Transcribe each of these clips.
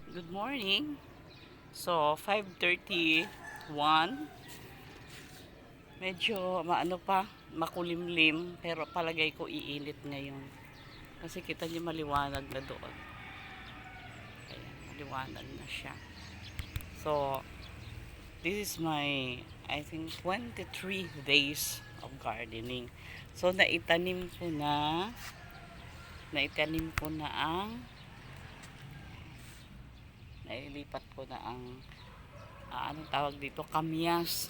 Good morning. So, 5:31. Medyo maano pa, makulimlim, pero palagay ko iinit ngayon. Kasi kita niyo maliwanag na doon. Ayan, maliwanag na siya. So, this is my, I think, 23 days of gardening. So, naitanim ko na ang, nailipat ko na ang, anong tawag dito, kamyas.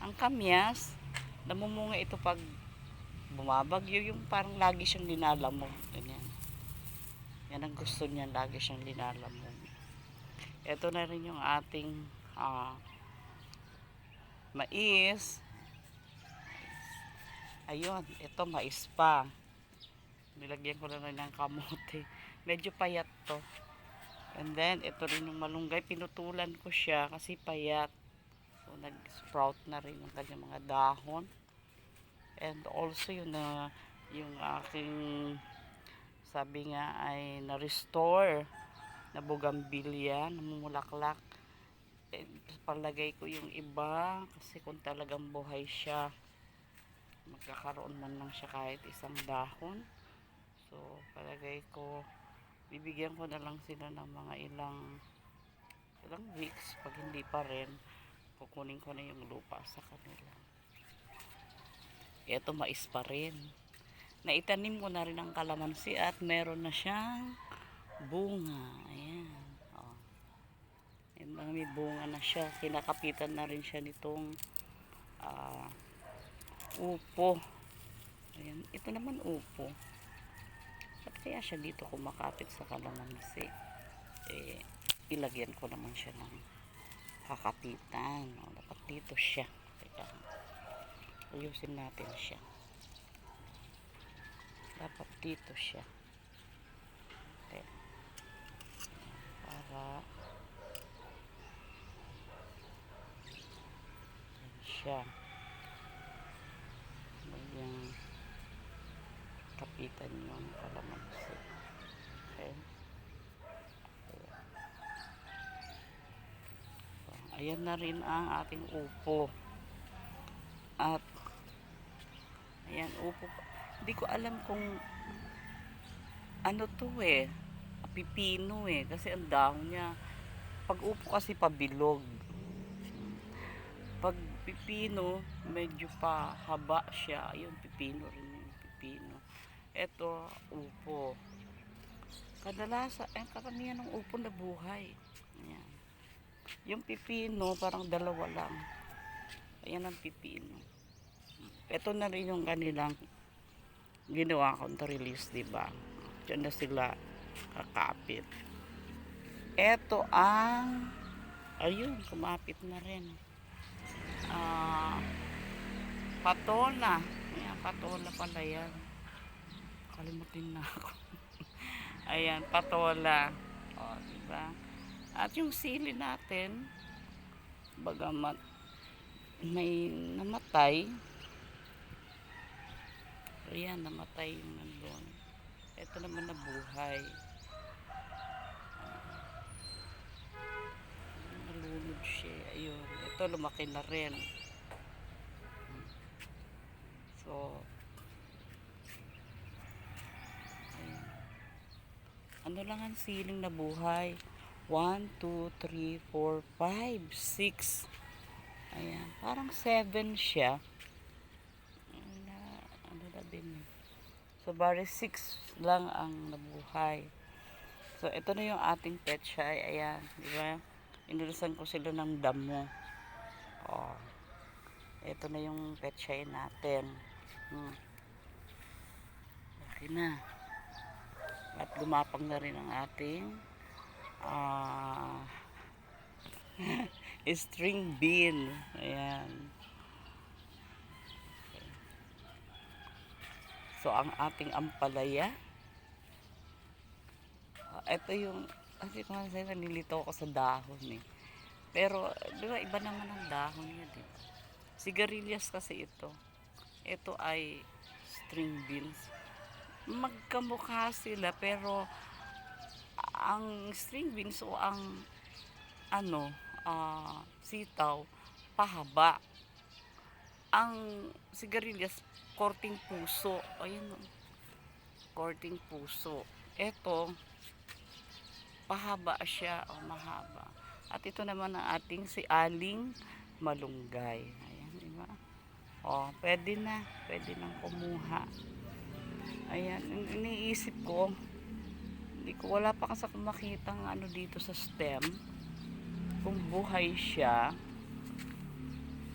Ang kamyas, namumunga ito pag bumabagyo, yung parang lagi siyang linalamog. Ganyan. Yan ang gusto niya, lagi siyang linalamog. Ito na rin yung ating mais. Ayun, ito mais pa. Nilagyan ko na rin ng kamote. Medyo payat to. And then, ito rin yung malunggay. Pinutulan ko siya kasi payat. So, nag-sprout na rin yung kanyang mga dahon. And also, yung aking sabi nga ay na-restore na bugambilya, namumulaklak. Palagay ko yung iba kasi kung talagang buhay siya, magkakaroon man lang siya kahit isang dahon. So, palagay ko, bibigyan ko na lang sila ng mga ilang weeks. Pag hindi pa rin, kukunin ko na yung lupa sa kanila. Ito mais pa rin. Naitanim ko na rin ang kalamansi at meron na siyang bunga. Ayan. Oh. Ayan, may bunga na siya. Kinakapitan na rin siya nitong uh, upo. Ayan. Ito naman upo. Ba't kaya siya dito kumakapit sa kalamansi? Ilagyan ko naman siya ng kakapitan. O, dapat dito siya. Teka. Ayusin natin siya. Dapat dito siya. Okay. Para siya. Yung kapitan yung kalamansi. Okay. Ayan na rin ang ating upo. At ayan, upo. Hindi ko alam kung ano to pipino kasi ang dahon niya. Pag upo kasi pabilog. Pag pipino, medyo pa haba siya. Ayun, pipino rin yung pipino. Ito, upo. Karamihan ng upo na buhay. Ayan. Yung pipino, parang dalawa lang. Ayan ang pipino. Ito na rin yung kanilang ginawa kong release, diba? Diyan na sila kakapit. Ito ang, ayun, kumapit na rin. Patola. Ayan, patola pala yan. Kalimutin na ako. Ayan, patola. O, diba? At yung sili natin, bagamat may namatay. Ayan, namatay yung nandun. Ito naman nabuhay. Nalunod siya. Ayun. Ito, lumaki na rin. So, ayan. Ano lang ang siling na buhay? 1, 2, 3, 4, 5, 6. Ayan. Parang 7 siya. Ano na din. So, bari 6 lang ang nabuhay. So, ito na yung ating pechay. Ayan. Diba? Inulusan ko sila ng damo. Oh. Ito na yung pechay natin. Okay na. At lumapang na rin ang ating string bean. Ayan. So, ang ating ampalaya. Ito yung, kasi kung sa'yo, nilito ako sa dahon Pero, di ba, iba naman ang dahon niya, di ba? Sigarilyas kasi ito. Ito ay string beans. Magkamukha sila, pero ang string beans o ang sitaw, pahaba. Ang sigarilyas, korting puso. Ayun, korting puso. Ito, pahaba siya o mahaba. At ito naman ang ating si aling malunggay. Ayan, diba? O, pwede na. Pwede nang kumuha. Ayan, iniisip ko, wala pa kasi makitang ano dito sa stem. Kung buhay siya,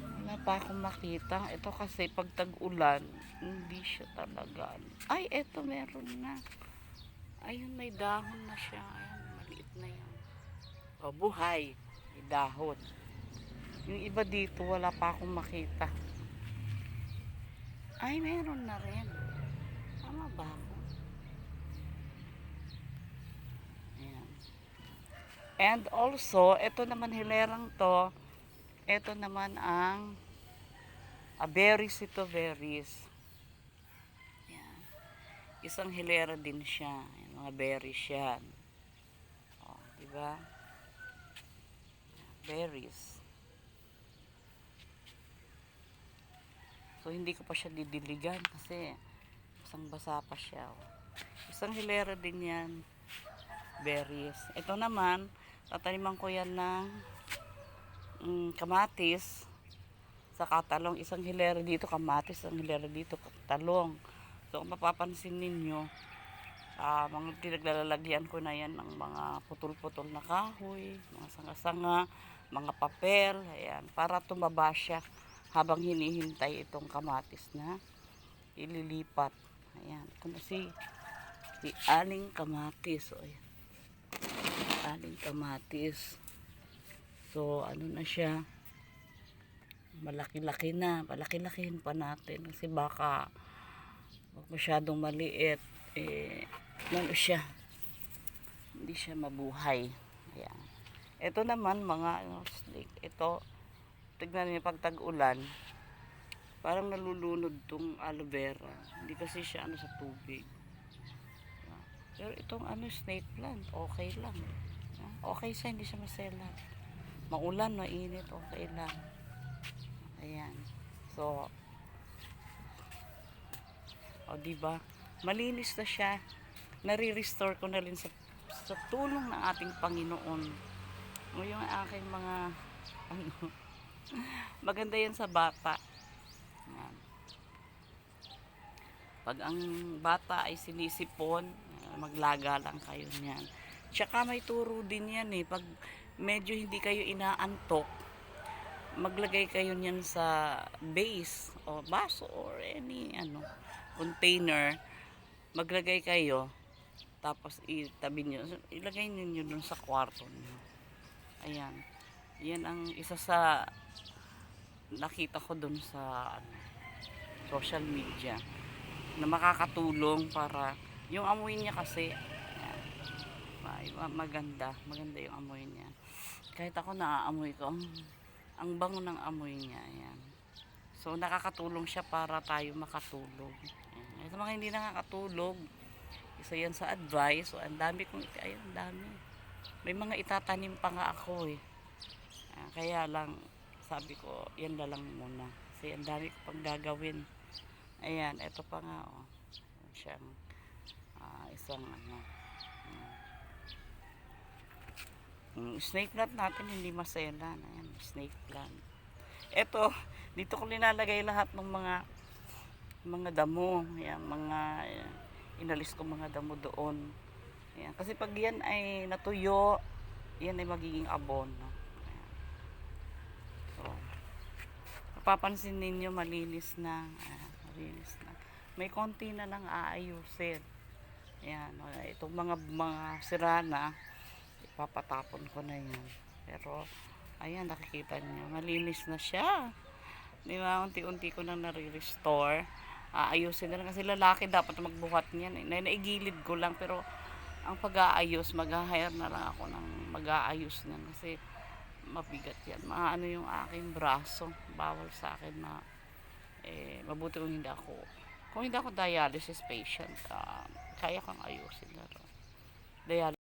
wala pa akong makita. Ito kasi pag tag-ulan, hindi siya talaga. Ay, eto meron na. Ayun, may dahon na siya. Ayan, maliit na yan. O, buhay. May dahon. Yung iba dito, wala pa akong makita. Ay, meron na rin. Tama ba ako? Ayan. And also, ito naman hilerang to. Ito naman ang berries ito, berries. Ayan. Isang hilera din siya. Ayan, mga berries yan. O, diba? Berries. So, hindi ko pa siya didiligan kasi basang-basa pa siya. O. Isang hilera din yan. Berries. Ito naman, tataniman ko yan ng kamatis sa katalong. Isang hilera dito kamatis, isang hilera dito talong. So kung mapapansin ninyo, mga pinaglalagyan ko na yan ng mga putol-putol na kahoy, mga sanga-sanga, mga papel, ayan, para tumaba siya habang hinihintay itong kamatis na ililipat. Ayan, ito na si aling kamatis. O, ayan, aling kamatis. So, ano na siya, malaki-laki na, palaki-lakihin pa natin kasi baka wag masyadong maliit, ano siya, hindi siya mabuhay. Ayan. Ito naman, mga snake, ito, tignan niyo pag tag-ulan, parang nalulunod tong aloe vera, hindi kasi siya sa tubig. Ayan. Pero itong snake plant, okay lang. Ayan. Okay siya, hindi siya maselan. Maulan, mainit, okay lang. Ayan. So, diba? Malinis na siya. Nare-restore ko na rin sa tulong ng ating Panginoon. O yung aking mga maganda yan sa bata. Ayan. Pag ang bata ay sinisipon, maglaga lang kayo niyan. Tsaka may turo din yan pag medyo hindi kayo inaantok, maglagay kayo niyan sa base o baso or any container. Maglagay kayo, tapos itabi nyo, ilagay niyo dun sa kwarto niyo. Ayan, yan ang isa sa nakita ko dun sa social media na makakatulong para yung amoy niya kasi maganda yung amoy niya. Kahit ako naaamoy ko, ang bango ng amoy niya. Ayan. So nakakatulong siya para tayo makatulog. Ayan. Ito mga hindi nakakatulog, isa yan sa advice. So ang dami kong ang dami. May mga itatanim pa nga ako kaya lang sabi ko yan na lang muna kasi ang dami ko pang gagawin. Ayan, ito pa nga siyang isang snake plant natin hindi maselan. Ayan, snake plant. Ito, dito ko nilalagay lahat ng mga damo. Ayan, inalis ko mga damo doon. Ayan, kasi pag yan ay natuyo, yan ay magiging abono. Ayan. So, mapapansin ninyo malinis na. Ayan, malinis na. May konti na lang aayusin. Ayan, itong mga sira na, ipapatapon ko na yan. Pero, ayan, nakikita niyo, malinis na siya. Diba, unti-unti ko nang nare-restore. Ayusin na lang kasi lalaki dapat magbuhat niyan. Naigilid ko lang, pero ang pag-aayos, mag-hire na lang ako ng mag-aayos niyan kasi mabigat yan. Maano yung aking braso. Bawal sa akin na mabuti kung hindi ako dialysis patient. Kaya kang ayusin na rin. Dialysis